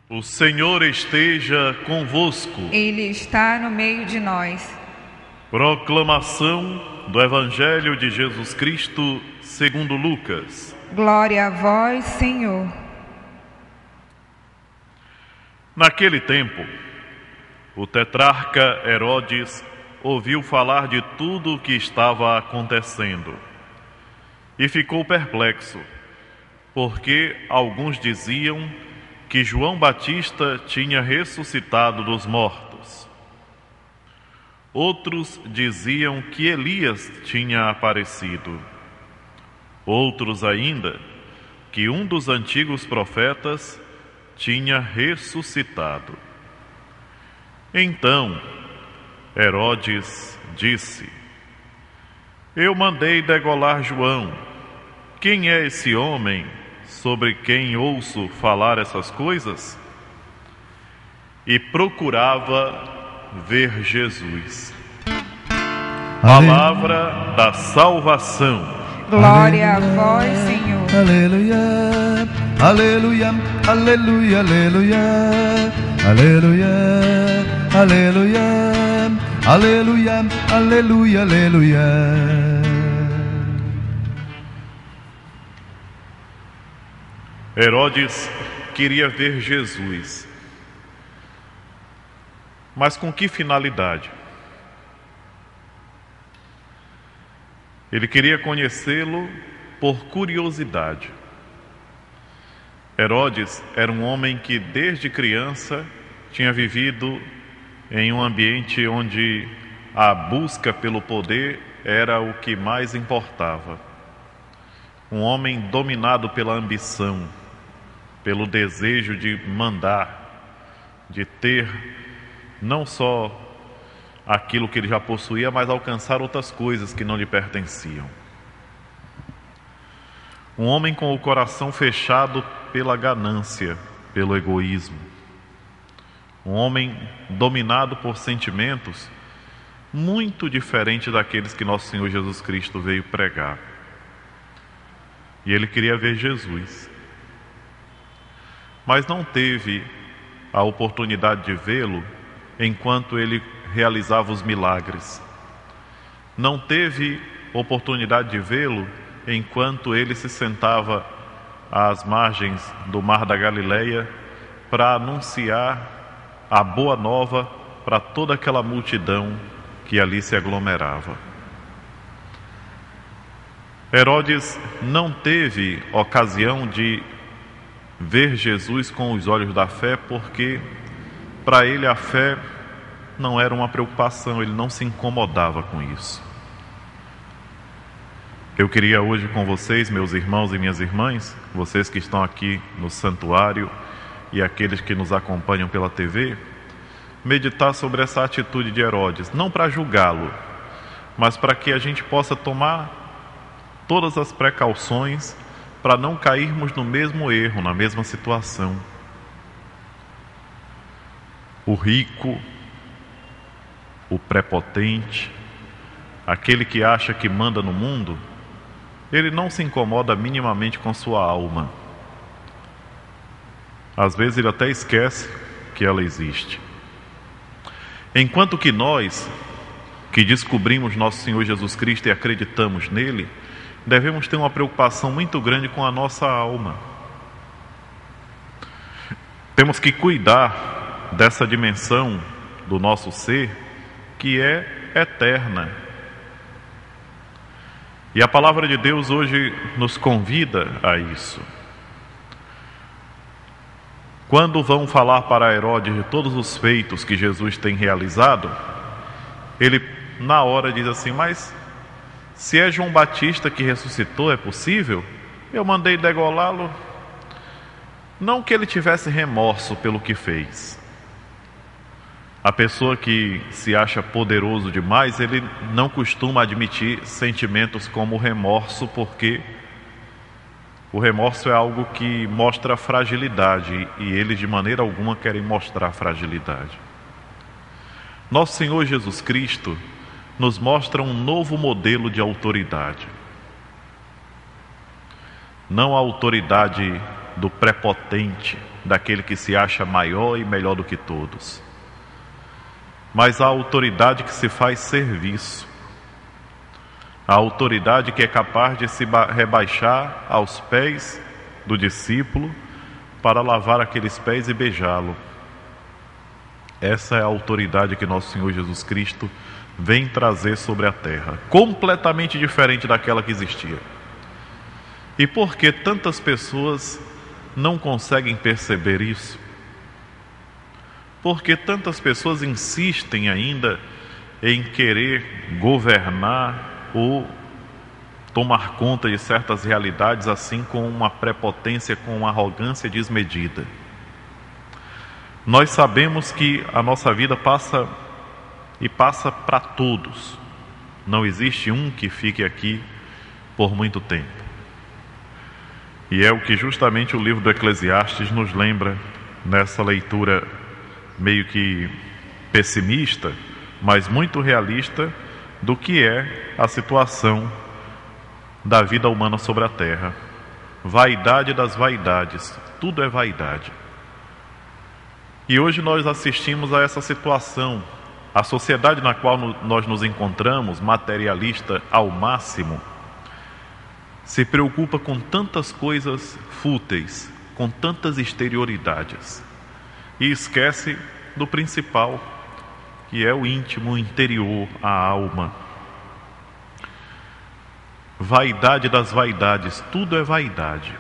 O Senhor esteja convosco. Ele está no meio de nós. Proclamação do Evangelho de Jesus Cristo segundo Lucas. Glória a vós, Senhor. Naquele tempo, o tetrarca Herodes ouviu falar de tudo o que estava acontecendo e ficou perplexo, porque alguns diziam que João Batista tinha ressuscitado dos mortos. Outros diziam que Elias tinha aparecido. Outros ainda, que um dos antigos profetas tinha ressuscitado. Então, Herodes disse: Eu mandei degolar João. Quem é esse homem sobre quem ouço falar essas coisas? E procurava ver Jesus. Palavra da salvação. Glória a vós, Senhor. Aleluia, aleluia, aleluia, aleluia, aleluia, aleluia, aleluia, aleluia, aleluia. Herodes queria ver Jesus. Mas com que finalidade? Ele queria conhecê-lo por curiosidade. Herodes era um homem que desde criança tinha vivido em um ambiente onde a busca pelo poder era o que mais importava. Um homem dominado pela ambição, pelo desejo de mandar, de ter não só aquilo que ele já possuía, mas alcançar outras coisas que não lhe pertenciam. Um homem com o coração fechado pela ganância, pelo egoísmo. Um homem dominado por sentimentos muito diferentes daqueles que nosso Senhor Jesus Cristo veio pregar. E ele queria ver Jesus. Mas não teve a oportunidade de vê-lo enquanto ele realizava os milagres. Não teve oportunidade de vê-lo enquanto ele se sentava às margens do Mar da Galileia para anunciar a boa nova para toda aquela multidão que ali se aglomerava. Herodes não teve ocasião de ver Jesus com os olhos da fé, porque para ele a fé não era uma preocupação, ele não se incomodava com isso. Eu queria hoje com vocês, meus irmãos e minhas irmãs, vocês que estão aqui no santuário e aqueles que nos acompanham pela TV, meditar sobre essa atitude de Herodes, não para julgá-lo, mas para que a gente possa tomar todas as precauções para não cairmos no mesmo erro, na mesma situação. O rico, o prepotente, aquele que acha que manda no mundo, ele não se incomoda minimamente com sua alma. Às vezes ele até esquece que ela existe. Enquanto que nós, que descobrimos nosso Senhor Jesus Cristo e acreditamos nele, devemos ter uma preocupação muito grande com a nossa alma. Temos que cuidar dessa dimensão do nosso ser que é eterna. E a palavra de Deus hoje nos convida a isso. Quando vão falar para Herodes de todos os feitos que Jesus tem realizado, ele na hora diz assim: mas se é João Batista que ressuscitou, é possível? Eu mandei degolá-lo. Não que ele tivesse remorso pelo que fez. A pessoa que se acha poderoso demais, ele não costuma admitir sentimentos como remorso, porque o remorso é algo que mostra fragilidade e eles de maneira alguma querem mostrar fragilidade. Nosso Senhor Jesus Cristo nos mostra um novo modelo de autoridade. Não a autoridade do prepotente, daquele que se acha maior e melhor do que todos, mas a autoridade que se faz serviço, a autoridade que é capaz de se rebaixar aos pés do discípulo para lavar aqueles pés e beijá-lo. Essa é a autoridade que nosso Senhor Jesus Cristo vem trazer sobre a terra, completamente diferente daquela que existia. E por que tantas pessoas não conseguem perceber isso? Por que tantas pessoas insistem ainda em querer governar ou tomar conta de certas realidades assim com uma prepotência, com uma arrogância desmedida? Nós sabemos que a nossa vida passa para todos. Não existe um que fique aqui por muito tempo. E é o que justamente o livro do Eclesiastes nos lembra nessa leitura meio que pessimista, mas muito realista do que é a situação da vida humana sobre a terra. Vaidade das vaidades, tudo é vaidade. E hoje nós assistimos a essa situação. A sociedade na qual nós nos encontramos, materialista ao máximo, se preocupa com tantas coisas fúteis, com tantas exterioridades, e esquece do principal, que é o íntimo, o interior, a alma. Vaidade das vaidades, tudo é vaidade.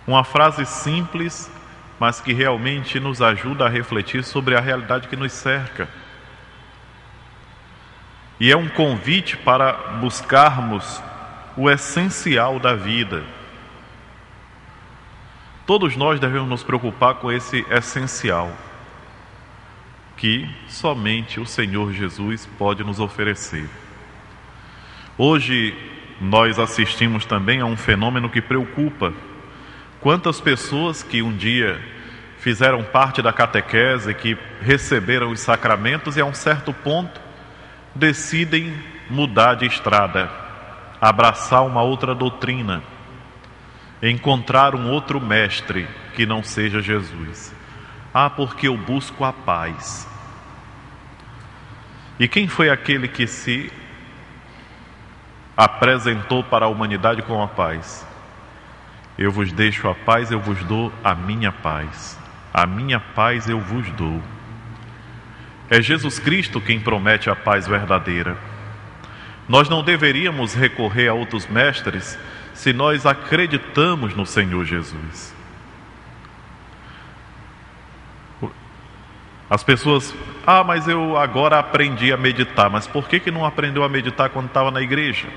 Uma frase simples, mas que realmente nos ajuda a refletir sobre a realidade que nos cerca. E é um convite para buscarmos o essencial da vida. Todos nós devemos nos preocupar com esse essencial, que somente o Senhor Jesus pode nos oferecer. Hoje nós assistimos também a um fenômeno que preocupa. Quantas pessoas que um dia fizeram parte da catequese, que receberam os sacramentos e a um certo ponto decidem mudar de estrada, abraçar uma outra doutrina, encontrar um outro mestre que não seja Jesus. Porque eu busco a paz. E quem foi aquele que se apresentou para a humanidade com a paz? Eu vos deixo a paz, eu vos dou a minha paz. A minha paz eu vos dou. É Jesus Cristo quem promete a paz verdadeira. Nós não deveríamos recorrer a outros mestres se nós acreditamos no Senhor Jesus. As pessoas, mas eu agora aprendi a meditar. Mas por que não aprendeu a meditar quando estava na igreja?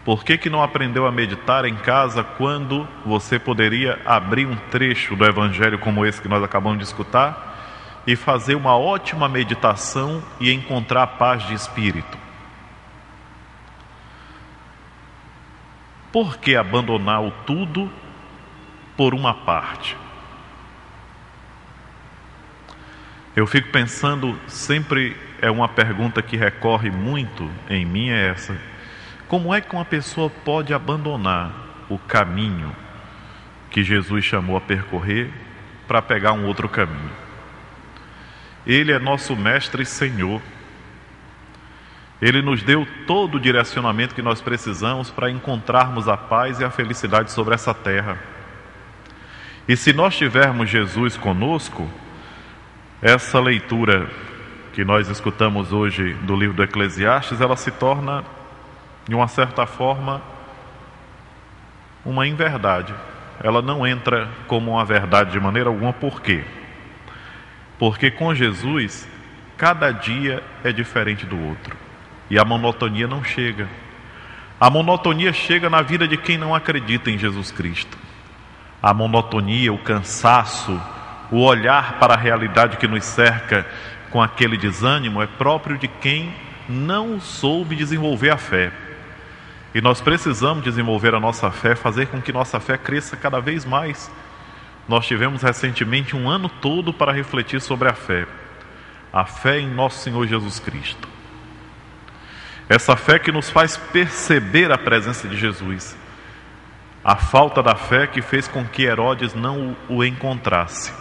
Por que não aprendeu a meditar em casa quando você poderia abrir um trecho do Evangelho como esse que nós acabamos de escutar e fazer uma ótima meditação e encontrar paz de espírito? Por que abandonar o tudo por uma parte? Eu fico pensando, sempre é uma pergunta que recorre muito em mim, é essa: como é que uma pessoa pode abandonar o caminho que Jesus chamou a percorrer para pegar um outro caminho? Ele é nosso mestre e Senhor. Ele nos deu todo o direcionamento que nós precisamos para encontrarmos a paz e a felicidade sobre essa terra. E se nós tivermos Jesus conosco, essa leitura que nós escutamos hoje do livro do Eclesiastes, ela se torna, de uma certa forma, uma inverdade. Ela não entra como uma verdade de maneira alguma. Por quê? Porque com Jesus, cada dia é diferente do outro. E a monotonia não chega. A monotonia chega na vida de quem não acredita em Jesus Cristo. A monotonia, o cansaço, o olhar para a realidade que nos cerca com aquele desânimo é próprio de quem não soube desenvolver a fé. E nós precisamos desenvolver a nossa fé, fazer com que nossa fé cresça cada vez mais. Nós tivemos recentemente um ano todo para refletir sobre a fé em nosso Senhor Jesus Cristo. Essa fé que nos faz perceber a presença de Jesus. a falta da fé que fez com que Herodes não o encontrasse.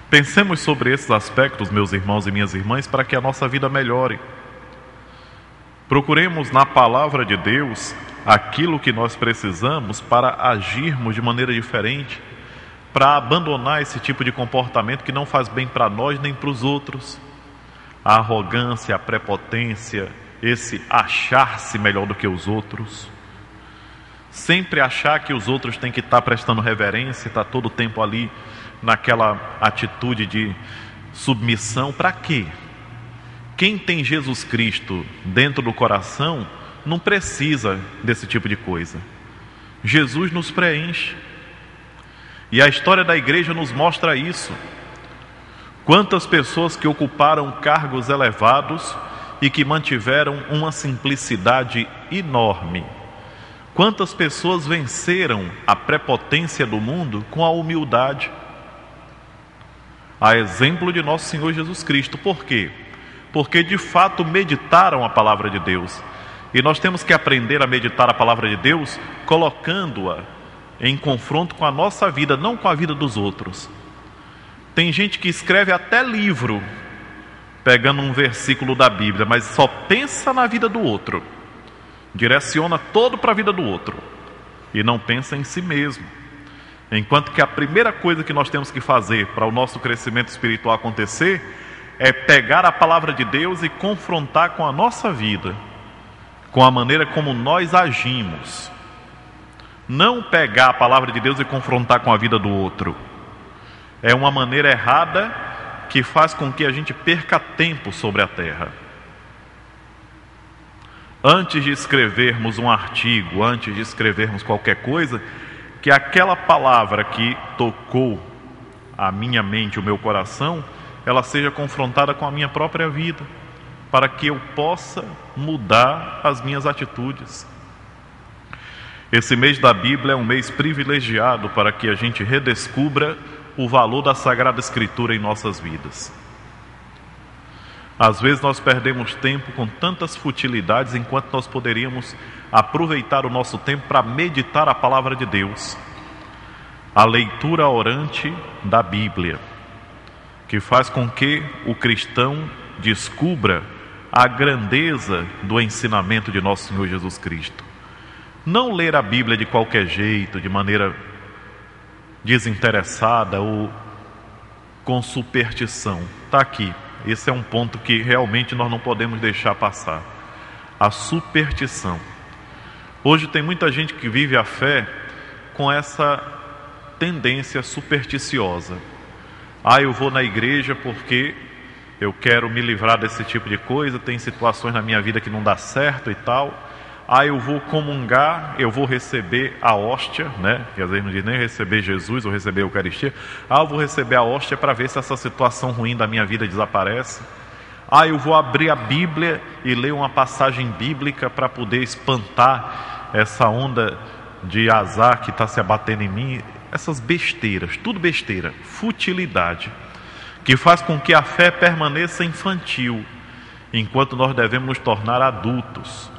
Pensemos sobre esses aspectos, meus irmãos e minhas irmãs, para que a nossa vida melhore. Procuremos na palavra de Deus aquilo que nós precisamos para agirmos de maneira diferente, para abandonar esse tipo de comportamento que não faz bem para nós nem para os outros. A arrogância, a prepotência, esse achar-se melhor do que os outros. Sempre achar que os outros têm que estar prestando reverência, estar todo o tempo ali naquela atitude de submissão. Para quê? Quem tem Jesus Cristo dentro do coração não precisa desse tipo de coisa. Jesus nos preenche. E a história da igreja nos mostra isso. Quantas pessoas que ocuparam cargos elevados e que mantiveram uma simplicidade enorme. Quantas pessoas venceram a prepotência do mundo com a humildade. A exemplo de nosso Senhor Jesus Cristo. Por quê? Porque de fato meditaram a palavra de Deus. E nós temos que aprender a meditar a palavra de Deus colocando-a em confronto com a nossa vida, não com a vida dos outros. Tem gente que escreve até livro pegando um versículo da Bíblia, mas só pensa na vida do outro. Direciona todo para a vida do outro e não pensa em si mesmo. Enquanto que a primeira coisa que nós temos que fazer para o nosso crescimento espiritual acontecer é pegar a palavra de Deus e confrontar com a nossa vida, com a maneira como nós agimos. Não pegar a palavra de Deus e confrontar com a vida do outro. É uma maneira errada que faz com que a gente perca tempo sobre a terra. Antes de escrevermos um artigo, antes de escrevermos qualquer coisa, que aquela palavra que tocou a minha mente, o meu coração, ela seja confrontada com a minha própria vida, para que eu possa mudar as minhas atitudes. Esse mês da Bíblia é um mês privilegiado para que a gente redescubra o valor da Sagrada Escritura em nossas vidas. Às vezes nós perdemos tempo com tantas futilidades, enquanto nós poderíamos aproveitar o nosso tempo para meditar a palavra de Deus. A leitura orante da Bíblia, que faz com que o cristão descubra a grandeza do ensinamento de nosso Senhor Jesus Cristo. Não ler a Bíblia de qualquer jeito, de maneira desinteressada ou com superstição. Está aqui. Esse é um ponto que realmente nós não podemos deixar passar. A superstição. Hoje tem muita gente que vive a fé com essa tendência supersticiosa. Eu vou na igreja porque eu quero me livrar desse tipo de coisa, tem situações na minha vida que não dá certo e tal. Eu vou comungar, eu vou receber a hóstia, né? Que às vezes não diz nem receber Jesus ou receber a Eucaristia. Eu vou receber a hóstia para ver se essa situação ruim da minha vida desaparece. Eu vou abrir a Bíblia e ler uma passagem bíblica para poder espantar essa onda de azar que está se abatendo em mim. Essas besteiras, tudo besteira, futilidade, que faz com que a fé permaneça infantil, enquanto nós devemos nos tornar adultos.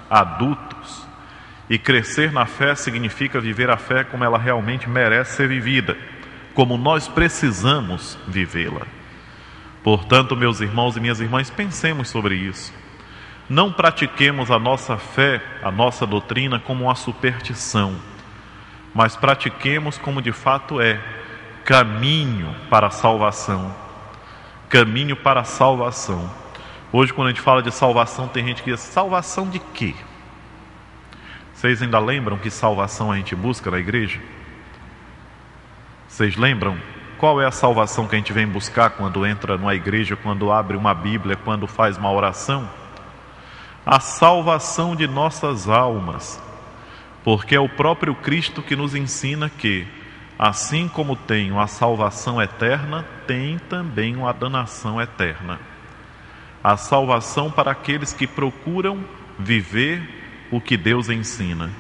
E crescer na fé significa viver a fé como ela realmente merece ser vivida, como nós precisamos vivê-la. Portanto, meus irmãos e minhas irmãs, pensemos sobre isso. Não pratiquemos a nossa fé, a nossa doutrina como uma superstição, mas pratiquemos como de fato é, caminho para a salvação. Caminho para a salvação. Hoje, quando a gente fala de salvação, tem gente que diz, salvação de quê? Vocês ainda lembram que salvação a gente busca na igreja? Vocês lembram? Qual é a salvação que a gente vem buscar quando entra numa igreja, quando abre uma Bíblia, quando faz uma oração? A salvação de nossas almas. Porque é o próprio Cristo que nos ensina que, assim como tem uma salvação eterna, tem também uma danação eterna. A salvação para aqueles que procuram viver o que Deus ensina.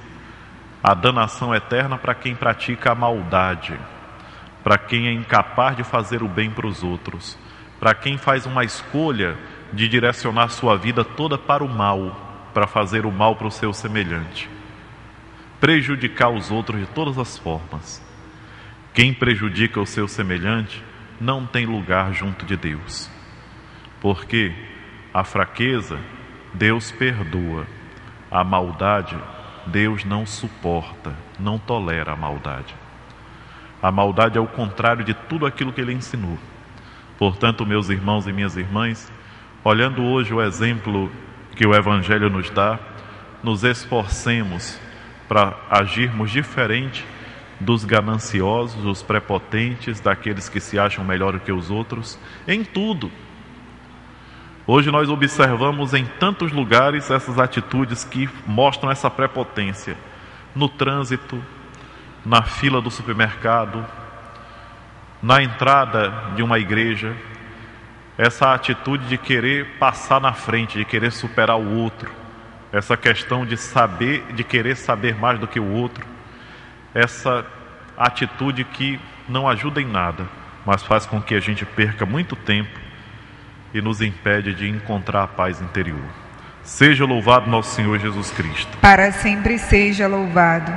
A danação eterna para quem pratica a maldade, para quem é incapaz de fazer o bem para os outros, para quem faz uma escolha de direcionar sua vida toda para o mal, para fazer o mal para o seu semelhante. prejudicar os outros de todas as formas. Quem prejudica o seu semelhante não tem lugar junto de Deus, porque a fraqueza Deus perdoa, a maldade Deus não suporta, não tolera a maldade. A maldade é o contrário de tudo aquilo que Ele ensinou. Portanto, meus irmãos e minhas irmãs, olhando hoje o exemplo que o Evangelho nos dá, nos esforcemos para agirmos diferente dos gananciosos, dos prepotentes, daqueles que se acham melhor que os outros, em tudo. Hoje nós observamos em tantos lugares essas atitudes que mostram essa prepotência. No trânsito, na fila do supermercado, na entrada de uma igreja, essa atitude de querer passar na frente, de querer superar o outro, essa questão de saber, de querer saber mais do que o outro, essa atitude que não ajuda em nada, mas faz com que a gente perca muito tempo e nos impede de encontrar a paz interior. Seja louvado nosso Senhor Jesus Cristo. Para sempre seja louvado.